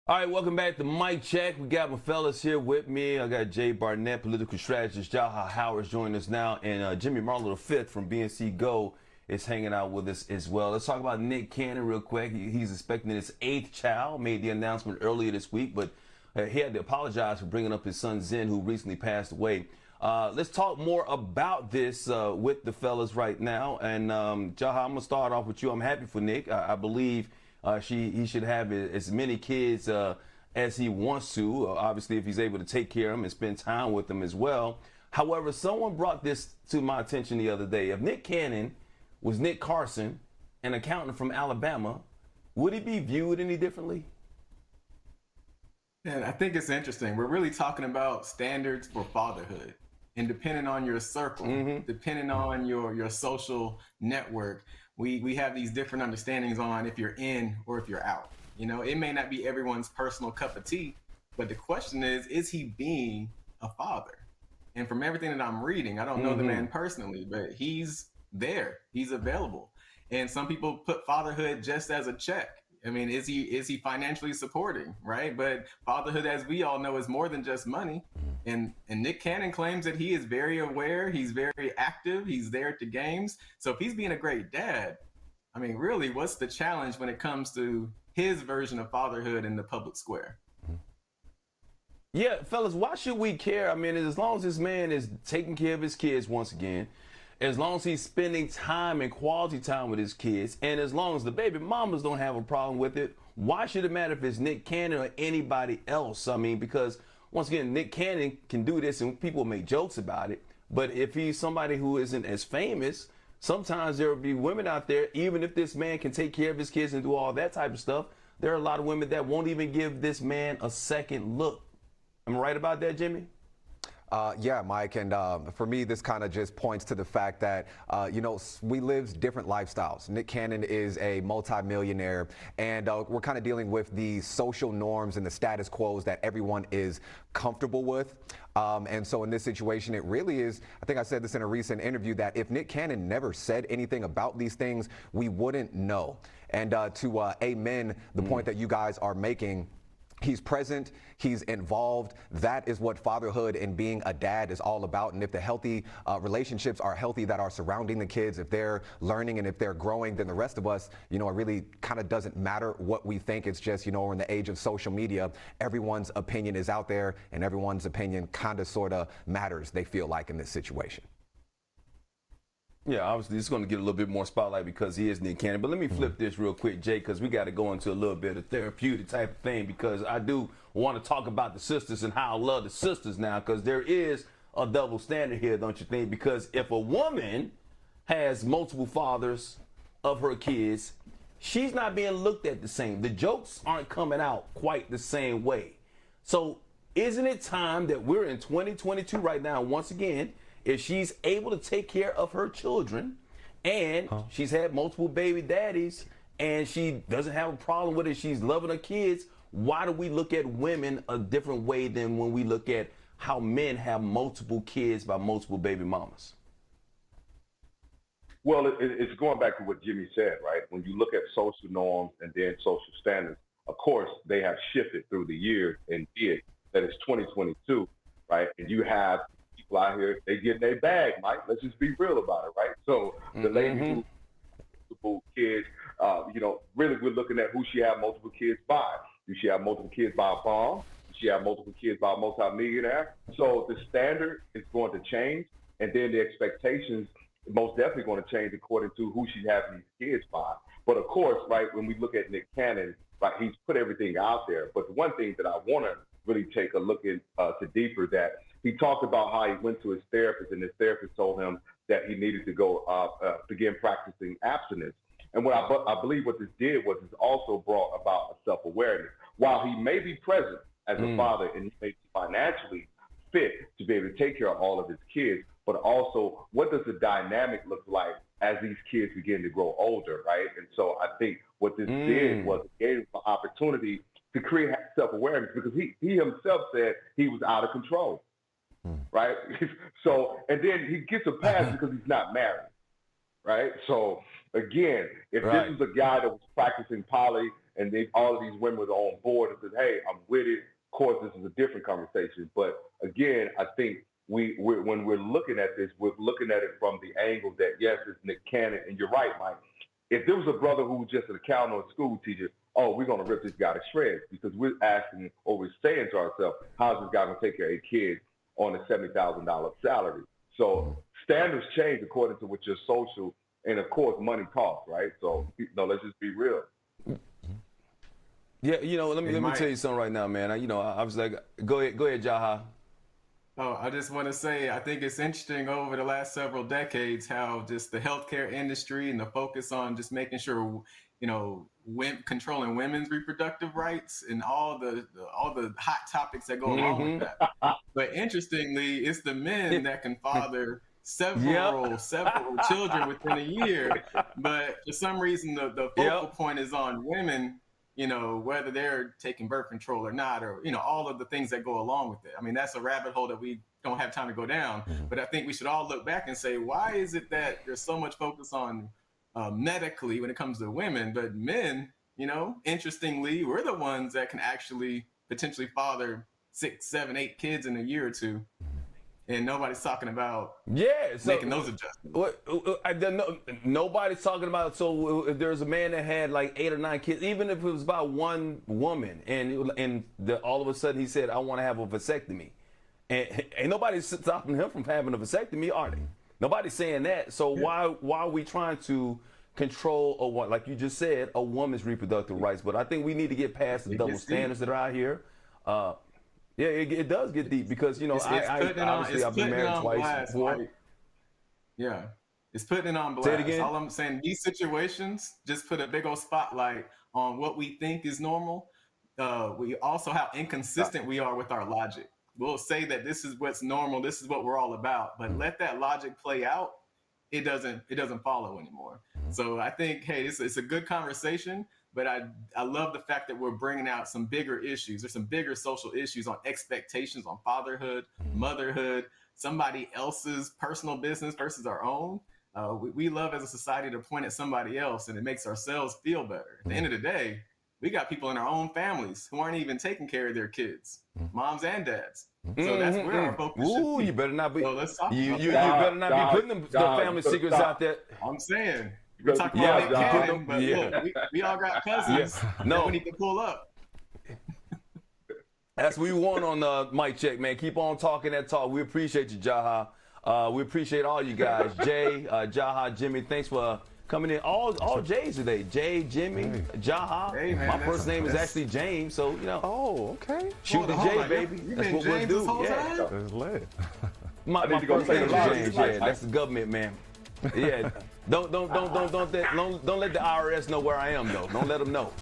All right, welcome back to Mike Check. We got my fellas here with me. I got Jay Barnett, political strategist. Jaha Howard's joining us now. And Jimmy Marlowe V from BNC Go is hanging out with us as well. Let's talk about Nick Cannon real quick. He's expecting his 8th child, made the announcement earlier this week, but he had to apologize for bringing up his son Zen, who recently passed away. Let's talk more about this with the fellas right now. And Jaha, I'm going to start off with you. I'm happy for Nick. I believe he should have as many kids as he wants to, obviously, if he's able to take care of them and spend time with them as well. However, someone brought this to my attention the other day. If Nick Cannon was Nick Carson, an accountant from Alabama, would he be viewed any differently? And I think it's interesting. We're really talking about standards for fatherhood. And depending on your circle, depending on your social network, we have these different understandings on if you're in or if you're out. You know, it may not be everyone's personal cup of tea, but the question is he being a father? And from everything that I'm reading, I don't know the man personally, but he's there, he's available. And some people put fatherhood just as a check. I mean, is he financially supporting, right? But fatherhood, as we all know, is more than just money. And Nick Cannon claims that he is very aware, he's very active, he's there at the games. So if he's being a great dad, I mean, really, what's the challenge when it comes to his version of fatherhood in the public square? Yeah, fellas, why should we care? I mean, as long as this man is taking care of his kids once again, as long as he's spending time and quality time with his kids, and as long as the baby mamas don't have a problem with it, why should it matter if it's Nick Cannon or anybody else? I mean, because once again, Nick Cannon can do this and people make jokes about it. But if he's somebody who isn't as famous, sometimes there will be women out there, even if this man can take care of his kids and do all that type of stuff, there are a lot of women that won't even give this man a second look. Am I right about that, Jimmy? Yeah, Mike, and for me, this kind of just points to the fact that, we live different lifestyles. Nick Cannon is a multimillionaire, and we're kind of dealing with the social norms and the status quos that everyone is comfortable with. And so in this situation, it really is, I think I said this in a recent interview, that if Nick Cannon never said anything about these things, we wouldn't know. And to amen the point that you guys are making, he's present, he's involved. That is what fatherhood and being a dad is all about. And if the healthy relationships are healthy that are surrounding the kids, if they're learning and if they're growing, then the rest of us, it really kind of doesn't matter what we think. It's just, we're in the age of social media. Everyone's opinion is out there and everyone's opinion kind of sort of matters, they feel like, in this situation. Yeah, obviously, it's going to get a little bit more spotlight because he is Nick Cannon. But let me flip this real quick, Jay, because we got to go into a little bit of therapeutic type of thing, because I do want to talk about the sisters and how I love the sisters now, because there is a double standard here, don't you think? Because if a woman has multiple fathers of her kids, she's not being looked at the same. The jokes aren't coming out quite the same way. So isn't it time that we're in 2022 right now, once again, if she's able to take care of her children and she's had multiple baby daddies and she doesn't have a problem with it, she's loving her kids, why do we look at women a different way than when we look at how men have multiple kids by multiple baby mamas? Well, it's going back to what Jimmy said, right? When you look at social norms and then social standards, of course, they have shifted through the years and did. That it's 2022, right? And you have people out here, they get their bag, Mike. Let's just be real about it, right? So the lady who multiple kids, really we're looking at who she had multiple kids by. Do she have multiple kids by a bomb? Do she have multiple kids by a multimillionaire? So the standard is going to change, and then the expectations most definitely going to change according to who she's having these kids by. But of course, right, when we look at Nick Cannon, right, he's put everything out there. But the one thing that I want to really take a look into deeper, that he talked about how he went to his therapist, and his therapist told him that he needed to go begin practicing abstinence. And what I believe what this did was it also brought about a self-awareness. While he may be present as a father and he may be financially fit to be able to take care of all of his kids, but also what does the dynamic look like as these kids begin to grow older, right? And so I think what this did was it gave him an opportunity to create self-awareness, because he himself said he was out of control, right? So, and then he gets a pass because he's not married, right? So again, if Right. this was a guy that was practicing poly and all of these women were on board and said, hey, I'm with it, of course, this is a different conversation. But again, I think when we're looking at this, we're looking at it from the angle that, yes, it's Nick Cannon. And you're right, Mike. If there was a brother who was just an accountant or a school teacher, oh, we're going to rip this guy to shreds because we're asking or we're saying to ourselves, how's this guy going to take care of a kid on a $70,000 salary? So standards change according to what your social and, of course, money costs, right? So, let's just be real. Yeah, let me Mike. tell you something right now, man. I was like, go ahead, Jaha. Oh, I just want to say, I think it's interesting over the last several decades how just the healthcare industry and the focus on just making sure, controlling women's reproductive rights and all the hot topics that go along with that. But interestingly, it's the men that can father several children within a year. But for some reason, the focal point is on women. Whether they're taking birth control or not, or, all of the things that go along with it. I mean, that's a rabbit hole that we don't have time to go down. But I think we should all look back and say, why is it that there's so much focus on medically when it comes to women, but men, interestingly, we're the ones that can actually potentially father 6, 7, 8 kids in a year or two. And nobody's talking about making those adjustments. Nobody's talking about. So if there's a man that had like 8 or 9 kids, even if it was about one woman, and all of a sudden he said, "I want to have a vasectomy," and ain't nobody stopping him from having a vasectomy, are they? Nobody's saying that. So why are we trying to control like you just said, a woman's reproductive rights? But I think we need to get past the double standards that are out here. Yeah, it does get deep because I've been married twice before. Yeah, it's putting it on blast. Say it again. All I'm saying, these situations just put a big old spotlight on what we think is normal. We also how inconsistent we are with our logic. We'll say that this is what's normal, this is what we're all about, but let that logic play out. It doesn't follow anymore. So I think, hey, it's a good conversation. But I love the fact that we're bringing out some bigger issues. There's some bigger social issues on expectations on fatherhood, motherhood, somebody else's personal business versus our own. We love as a society to point at somebody else, and it makes ourselves feel better. At the end of the day, we got people in our own families who aren't even taking care of their kids, moms and dads. So that's where our focus should be. You better not be. So let's talk you about better not be putting them family secrets out there. I'm saying. We're talking about Nick Cannon, but look, we all got cousins that we need to pull up. That's what we want on Mic Check, man. Keep on talking that talk. We appreciate you, Jaha. We appreciate all you guys. Jay, Jaha, Jimmy, thanks for coming in. All J's today. Jay, Jimmy, Jaha. Hey, man, my first name is actually James, so, Oh, okay. Shoot the J, baby. That's what we'll do. Yeah. That's lit. My first name is James. Yeah, that's the government, man. Yeah. Don't let the IRS know where I am though. Don't let them know.